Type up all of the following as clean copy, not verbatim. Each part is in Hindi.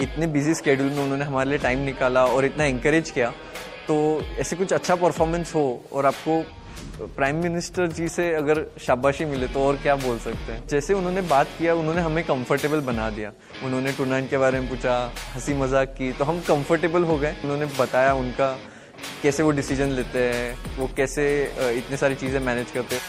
इतने बिजी स्केड्यूल में उन्होंने हमारे लिए टाइम निकाला और इतना इंकरेज किया, तो ऐसे कुछ अच्छा परफॉर्मेंस हो और आपको प्राइम मिनिस्टर जी से अगर शाबाशी मिले तो और क्या बोल सकते हैं। जैसे उन्होंने बात किया, उन्होंने हमें कंफर्टेबल बना दिया। उन्होंने टूर्नामेंट के बारे में पूछा, हंसी मजाक की, तो हम कंफर्टेबल हो गए। उन्होंने बताया उनका कैसे वो डिसीजन लेते हैं, वो कैसे इतने सारी चीज़ें मैनेज करते हैं।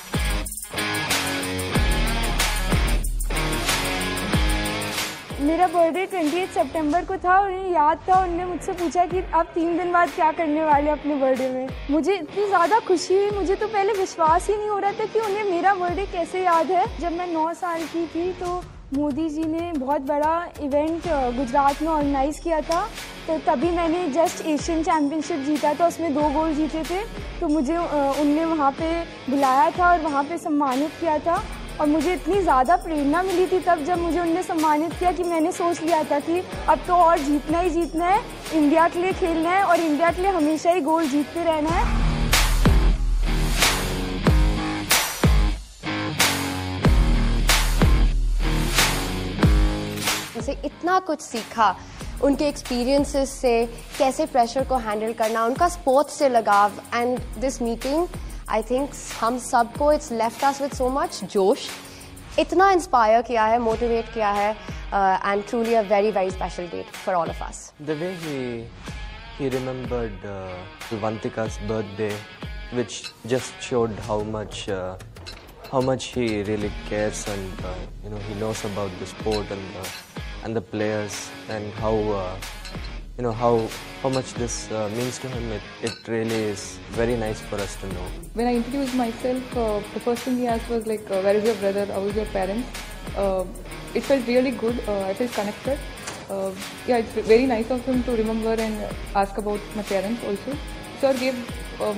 मेरा बर्थडे 28 सितंबर को था और उन्हें याद था। उन्होंने मुझसे पूछा कि आप 3 दिन बाद क्या करने वाले अपने बर्थडे में। मुझे इतनी ज़्यादा खुशी हुई, मुझे तो पहले विश्वास ही नहीं हो रहा था कि उन्हें मेरा बर्थडे कैसे याद है। जब मैं 9 साल की थी तो मोदी जी ने बहुत बड़ा इवेंट गुजरात में ऑर्गेनाइज़ किया था, तो तभी मैंने जस्ट एशियन चैम्पियनशिप जीता था, उसमें 2 गोल्ड जीते थे। तो मुझे उनने वहाँ पे बुलाया था और वहाँ पे सम्मानित किया था और मुझे इतनी ज़्यादा प्रेरणा मिली थी तब जब मुझे उनने सम्मानित किया कि मैंने सोच लिया था कि अब तो और जीतना ही जीतना है, इंडिया के लिए खेलना है और इंडिया के लिए हमेशा ही गोल्ड जीतते रहना है। उनसे इतना कुछ सीखा, उनके एक्सपीरियंसेस से, कैसे प्रेशर को हैंडल करना, उनका स्पोर्ट्स से लगाव। And this meeting I think हम सबको it's left us with so much जोश, इतना इंस्पायर किया है, मोटिवेट किया है, and truly a very very special date for all of us. The way he remembered Vantika's birthday, which just showed how much he really cares, and he knows about the sport and the players, and how much this means to him. It really is very nice for us to know. When I introduced myself, the first thing he asked was like, where is your brother, how is your parents? It felt really good. I felt connected. Yeah, it's very nice of him to remember and ask about my parents also. Sir gave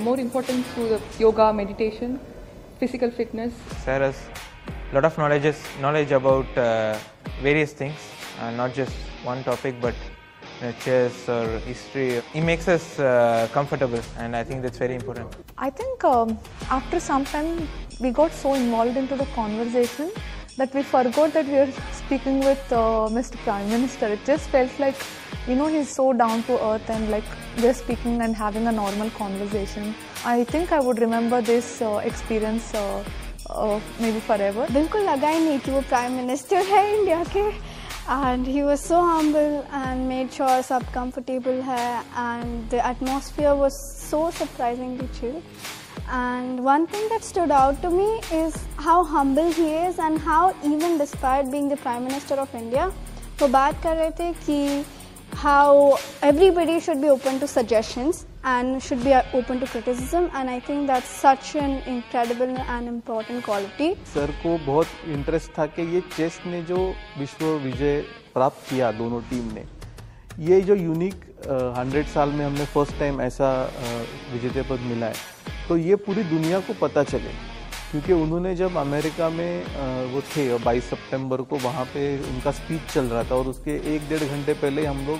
more importance to the yoga, meditation, physical fitness. Sir has a lot of knowledge about various things, not just one topic, but chess or history. He makes us comfortable, and I think that's very important. I think after some time we got so involved into the conversation that we forgot that we were speaking with Mr. Prime Minister. It just felt like, he's so down to earth and like just speaking and having a normal conversation. I think I would remember this experience maybe forever. बिल्कुल लगा ही नहीं कि वो प्राइम मिनिस्टर है इंडिया के। And he was so humble and made sure सब comfortable है, and the atmosphere was so surprisingly chill. And one thing that stood out to me is how humble he is and how even despite being the Prime Minister of India, वो बात कर रहे थे कि how everybody should be open to suggestions and should be open to criticism, and I think that's such an incredible and important quality. Sir को बहुत इंटरेस्ट था कि ये चेस ने जो विश्व विजय प्राप्त किया दोनों टीम ने, ये जो यूनिक 100 साल में हमने फर्स्ट टाइम ऐसा विजेता पद मिला है, तो ये पूरी दुनिया को पता चले। क्योंकि उन्होंने जब अमेरिका में वो थे 22 सितंबर को, वहाँ पे उनका स्पीच चल रहा था और उसके 1-1.5 घंटे पहले हम लोग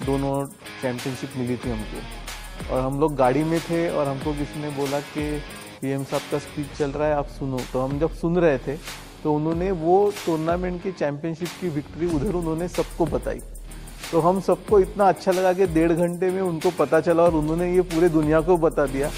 दोनों चैम्पियनशिप मिली थी हमको, और हम लोग गाड़ी में थे और हमको किसी ने बोला कि पीएम साहब का स्पीच चल रहा है, आप सुनो। तो हम जब सुन रहे थे तो उन्होंने वो टूर्नामेंट की चैम्पियनशिप की विक्ट्री उधर उन्होंने सबको बताई। तो हम सबको इतना अच्छा लगा कि 1.5 घंटे में उनको पता चला और उन्होंने ये पूरे दुनिया को बता दिया।